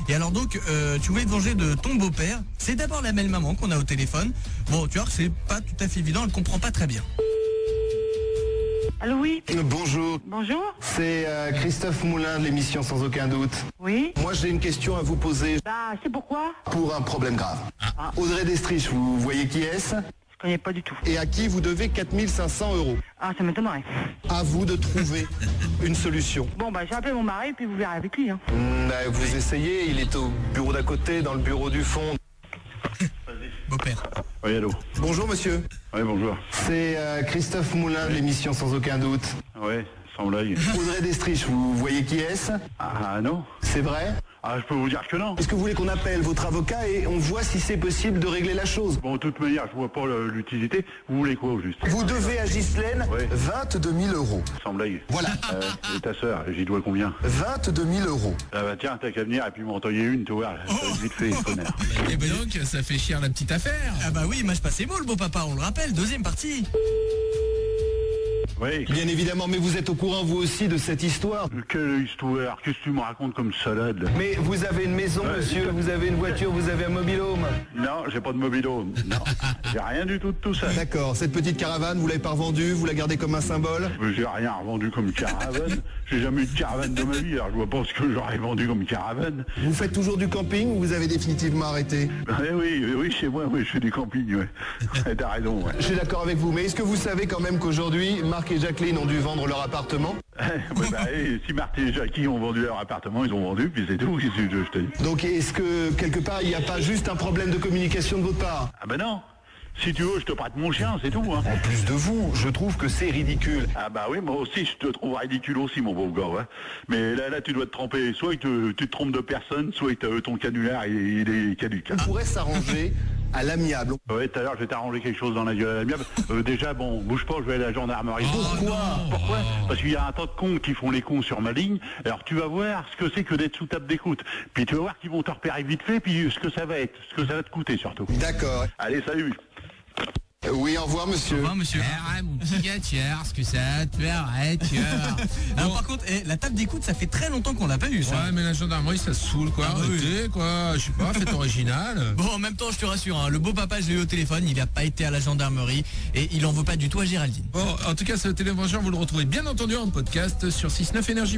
Et alors donc, tu voulais te venger de ton beau-père. C'est d'abord la belle maman qu'on a au téléphone. Bon, tu vois que c'est pas tout à fait évident, elle comprend pas très bien. Allô, oui. Bonjour, Bonjour. c'est Christophe Moulin de l'émission Sans Aucun Doute. Oui. Moi j'ai une question à vous poser Bah, c'est pourquoi? pour un problème grave. Audrey Destrich, vous voyez qui est-ce? Je connais pas du tout. Et à qui vous devez 4500 €. Ah, ça m'étonnerait. À vous de trouver une solution. Bon, bah, j'ai appelé mon mari, puis vous verrez avec lui. Hein. Vous essayez, il est au bureau d'à côté, dans le bureau du fond. Beau-père. Oui, allô. Bonjour monsieur, Oui, bonjour. c'est Christophe Moulin de l'émission Sans Aucun Doute. Oui, sans blague. Audrey Destrich, vous voyez qui est-ce? Ah non. C'est vrai? Ah, je peux vous dire que non. Est-ce que vous voulez qu'on appelle votre avocat et on voit si c'est possible de régler la chose? Bon, de toute manière, je vois pas l'utilité. Vous voulez quoi, au juste? Vous devez à Ghislaine Oui. 22 000 €. Sans blague. Voilà, Et ta sœur, j'y dois combien? 22 000 €. Ah bah tiens, t'as qu'à venir et puis m'en tailler une, tu vois. Ça va être vite fait, connard. Et ben donc, ça fait chier la petite affaire. Ah bah oui, match passé beau le beau papa, on le rappelle, deuxième partie. Oui. Bien évidemment, mais vous êtes au courant vous aussi de cette histoire. Quelle histoire? Qu'est-ce que tu me racontes comme salade, là? Mais vous avez une maison, monsieur, vous avez une voiture, vous avez un mobil-home. Non, j'ai pas de mobilo. Non, j'ai rien du tout de tout ça. D'accord, cette petite caravane, vous l'avez pas revendue, vous la gardez comme un symbole? J'ai rien revendu comme caravane. J'ai jamais eu de caravane de ma vie, alors je vois pas ce que j'aurais vendu comme caravane. Vous faites toujours du camping ou vous avez définitivement arrêté? Oui, chez moi, oui, je fais du camping, ouais. Ouais, t'as raison, ouais. Je suis d'accord avec vous, mais est-ce que vous savez quand même qu'aujourd'hui, Marc et Jacqueline ont dû vendre leur appartement? Si Martin et Jackie ont vendu leur appartement, ils ont vendu, puis c'est tout, qu'est-ce que je te dis. Donc est-ce que quelque part il n'y a pas juste un problème de communication de votre part? Ah ben non. Si tu veux, je te prête mon chien, c'est tout, hein. En plus de vous, je trouve que c'est ridicule. Ah bah oui, moi aussi, je te trouve ridicule aussi, mon beau gars, ouais. Mais là, tu dois te tromper. Soit tu te trompes de personne, soit ton canular, il est caduc. On pourrait s'arranger à l'amiable. Ouais, tout à l'heure, je vais t'arranger quelque chose dans la gueule à l'amiable. Déjà, bon, bouge pas, je vais aller à la gendarmerie. Pourquoi? Parce qu'il y a un tas de cons qui font les cons sur ma ligne. Alors, tu vas voir ce que c'est que d'être sous table d'écoute. Puis tu vas voir qu'ils vont te repérer vite fait, puis ce que ça va être, ce que ça va te coûter, surtout. D'accord. Allez, salut. Oui, au revoir monsieur. Au revoir monsieur. Mon petit gars, ce que ça va te faire, Alors par contre, la table d'écoute, ça fait très longtemps qu'on l'a pas eu ça. Ouais, mais la gendarmerie, ça se saoule, quoi. Ah, oui. Arrêtez, quoi. Je sais pas, faites original. Bon, en même temps, je te rassure, hein, le beau papa, je l'ai eu au téléphone, il n'a pas été à la gendarmerie et il en veut pas du tout à Géraldine. Bon, en tout cas, ce télévengeur, vous le retrouvez bien entendu en podcast sur 6-9 Énergie.